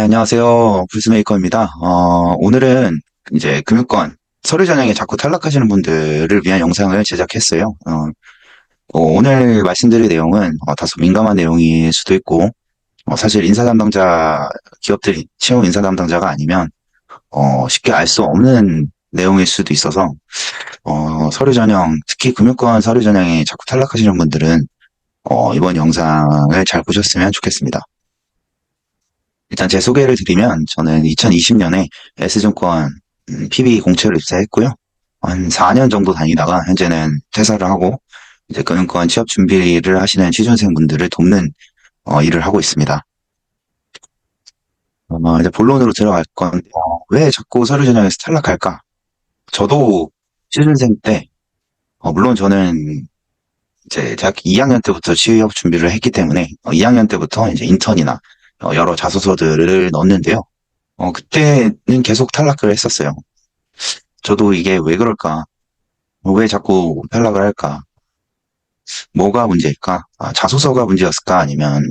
네, 안녕하세요. 불스메이커입니다. 오늘은 이제 금융권 서류 전형에 자꾸 탈락하시는 분들을 위한 영상을 제작했어요. 오늘 말씀드릴 내용은 다소 민감한 내용일 수도 있고, 사실 인사 담당자, 기업들이 채용 인사 담당자가 아니면, 쉽게 알 수 없는 내용일 수도 있어서, 서류 전형, 특히 금융권 서류 전형에 자꾸 탈락하시는 분들은, 이번 영상을 잘 보셨으면 좋겠습니다. 일단 제 소개를 드리면 저는 2020년에 S증권 PB 공채로 입사했고요. 한 4년 정도 다니다가 현재는 퇴사를 하고 이제 금융권 취업 준비를 하시는 취준생분들을 돕는 일을 하고 있습니다. 이제 본론으로 들어갈 건데 왜 자꾸 서류 전형에서 탈락할까? 저도 취준생 때 물론 저는 이제 대학 2학년 때부터 취업 준비를 했기 때문에 2학년 때부터 이제 인턴이나 여러 자소서들을 넣었는데요. 그때는 계속 탈락을 했었어요. 저도 이게 왜 그럴까? 왜 자꾸 탈락을 할까? 뭐가 문제일까? 자소서가 문제였을까? 아니면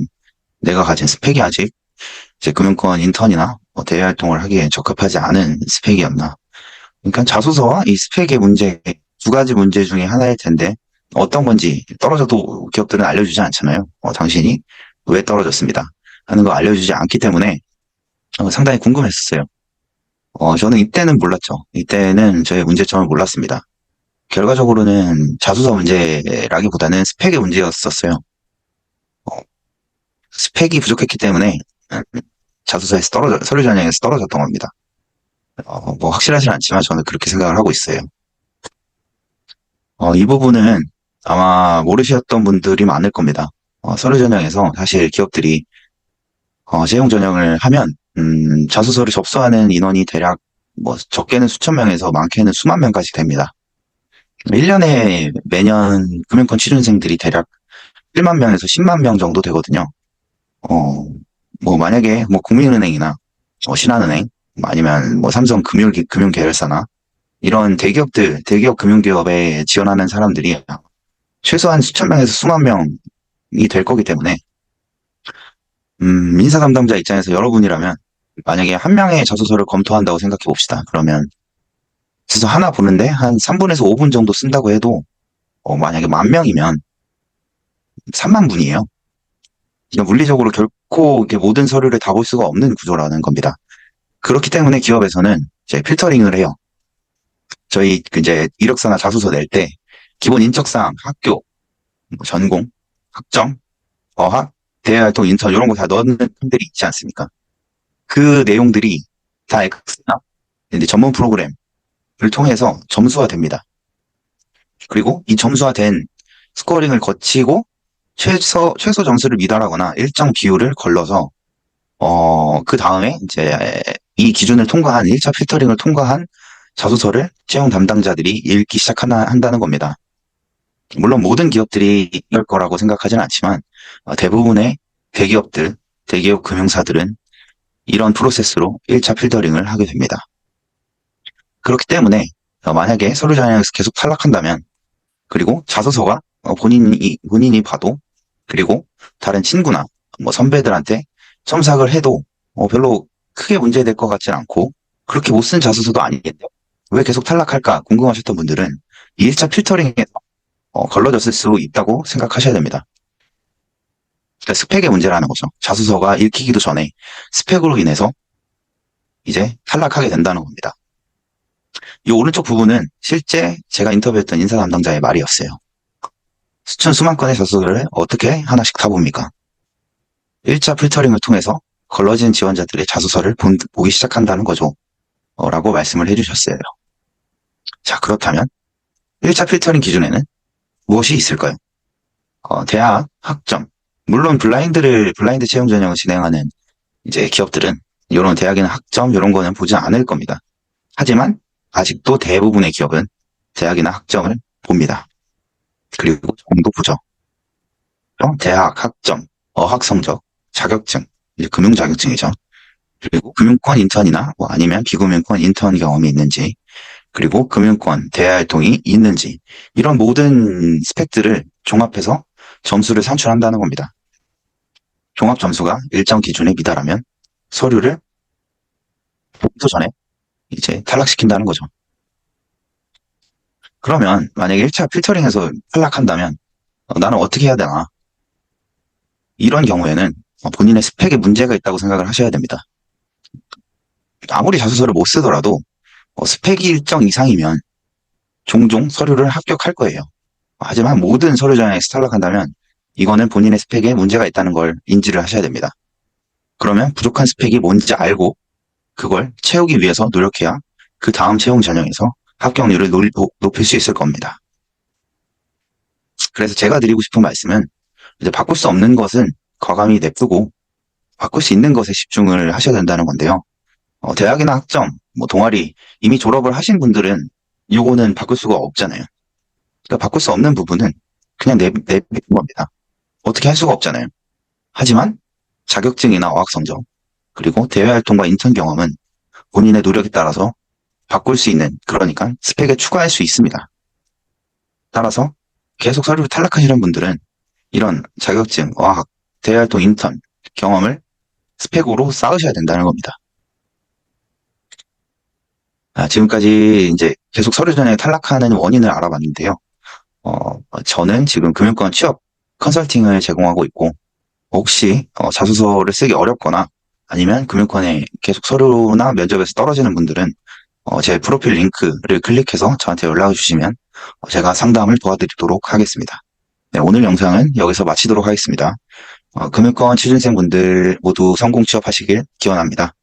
내가 가진 스펙이 아직 이제 금융권 인턴이나 대외 활동을 하기에 적합하지 않은 스펙이었나? 그러니까 자소서와 이 스펙의 문제, 두 가지 문제 중에 하나일 텐데 어떤 건지 떨어져도 기업들은 알려주지 않잖아요. 당신이 왜 떨어졌습니다. 하는 거 알려주지 않기 때문에 상당히 궁금했었어요. 저는 이때는 몰랐죠. 이때는 저의 문제점을 몰랐습니다. 결과적으로는 자소서 문제라기보다는 스펙의 문제였었어요. 어, 스펙이 부족했기 때문에 자소서에서 서류 전형에서 떨어졌던 겁니다. 뭐 확실하진 않지만 저는 그렇게 생각을 하고 있어요. 이 부분은 아마 모르셨던 분들이 많을 겁니다. 서류 전형에서 사실 기업들이 채용 전형을 하면 자소서를 접수하는 인원이 대략 뭐 적게는 수천 명에서 많게는 수만 명까지 됩니다. 1년에 매년 금융권 취준생들이 대략 1만 명에서 10만 명 정도 되거든요. 뭐 만약에 뭐 국민은행이나 신한은행 뭐 아니면 뭐 삼성 금융계열사나 이런 대기업들, 대기업 금융기업에 지원하는 사람들이 최소한 수천 명에서 수만 명이 될 거기 때문에 인사 담당자 입장에서 여러분이라면 만약에 한 명의 자소서를 검토한다고 생각해 봅시다. 그러면 자소서 하나 보는데 한 3분에서 5분 정도 쓴다고 해도 만약에 만 명이면 3만 분이에요. 그러니까 물리적으로 결코 이렇게 모든 서류를 다 볼 수가 없는 구조라는 겁니다. 그렇기 때문에 기업에서는 이제 필터링을 해요. 저희 이제 이력서나 자소서 낼 때 기본 인적사항, 학교, 뭐 전공, 학점, 어학, 대외활동, 인턴 이런 거 다 넣는 팀들이 있지 않습니까? 그 내용들이 다 엑스나 이제 전문 프로그램을 통해서 점수화됩니다. 그리고 이 점수화된 스코어링을 거치고 최소 점수를 미달하거나 일정 비율을 걸러서 그 다음에 이제 이 기준을 통과한 1차 필터링을 통과한 자소서를 채용 담당자들이 읽기 시작한다는 겁니다. 물론 모든 기업들이 이럴 거라고 생각하지는 않지만 대부분의 대기업들, 대기업 금융사들은 이런 프로세스로 1차 필터링을 하게 됩니다. 그렇기 때문에 만약에 서류 전형에서 계속 탈락한다면 그리고 자소서가 본인이 봐도 그리고 다른 친구나 뭐 선배들한테 첨삭을 해도 별로 크게 문제될 것 같진 않고 그렇게 못 쓴 자소서도 아니겠죠. 왜 계속 탈락할까 궁금하셨던 분들은 이 1차 필터링에서 걸러졌을 수 있다고 생각하셔야 됩니다. 그러니까 스펙의 문제라는 거죠. 자소서가 읽히기도 전에 스펙으로 인해서 이제 탈락하게 된다는 겁니다. 이 오른쪽 부분은 실제 제가 인터뷰했던 인사 담당자의 말이었어요. 수천 수만 건의 자소서를 어떻게 하나씩 다 봅니까? 1차 필터링을 통해서 걸러진 지원자들의 자소서를 보기 시작한다는 거죠. 라고 말씀을 해주셨어요. 자, 그렇다면 1차 필터링 기준에는 무엇이 있을까요? 대학, 학점. 물론 블라인드 채용 전형을 진행하는 이제 기업들은 이런 대학이나 학점 이런 거는 보지 않을 겁니다. 하지만 아직도 대부분의 기업은 대학이나 학점을 봅니다. 그리고 정도 보죠. 대학, 학점, 어학 성적, 자격증, 이제 금융 자격증이죠. 그리고 금융권 인턴이나 뭐 아니면 비금융권 인턴 경험이 있는지, 그리고 금융권 대외 활동이 있는지 이런 모든 스펙들을 종합해서 점수를 산출한다는 겁니다. 종합 점수가 일정 기준에 미달하면 서류를 보기도 전에 이제 탈락시킨다는 거죠. 그러면 만약에 1차 필터링에서 탈락한다면 나는 어떻게 해야 되나? 이런 경우에는 본인의 스펙에 문제가 있다고 생각을 하셔야 됩니다. 아무리 자소서를 못 쓰더라도 스펙이 일정 이상이면 종종 서류를 합격할 거예요. 하지만 모든 서류 전형에서 탈락한다면 이거는 본인의 스펙에 문제가 있다는 걸 인지를 하셔야 됩니다. 그러면 부족한 스펙이 뭔지 알고 그걸 채우기 위해서 노력해야 그 다음 채용 전형에서 합격률을 높일 수 있을 겁니다. 그래서 제가 드리고 싶은 말씀은 이제 바꿀 수 없는 것은 과감히 냅두고 바꿀 수 있는 것에 집중을 하셔야 된다는 건데요. 대학이나 학점, 뭐 동아리 이미 졸업을 하신 분들은 이거는 바꿀 수가 없잖아요. 그러니까 바꿀 수 없는 부분은 그냥 내비두는 겁니다. 어떻게 할 수가 없잖아요. 하지만 자격증이나 어학 성적, 그리고 대외 활동과 인턴 경험은 본인의 노력에 따라서 바꿀 수 있는, 그러니까 스펙에 추가할 수 있습니다. 따라서 계속 서류를 탈락하시는 분들은 이런 자격증, 어학, 대외 활동, 인턴 경험을 스펙으로 쌓으셔야 된다는 겁니다. 지금까지 이제 계속 서류 전형에 탈락하는 원인을 알아봤는데요. 저는 지금 금융권 취업 컨설팅을 제공하고 있고, 혹시 자소서를 쓰기 어렵거나 아니면 금융권에 계속 서류나 면접에서 떨어지는 분들은 제 프로필 링크를 클릭해서 저한테 연락을 주시면 제가 상담을 도와드리도록 하겠습니다. 네, 오늘 영상은 여기서 마치도록 하겠습니다. 금융권 취준생분들 모두 성공 취업하시길 기원합니다.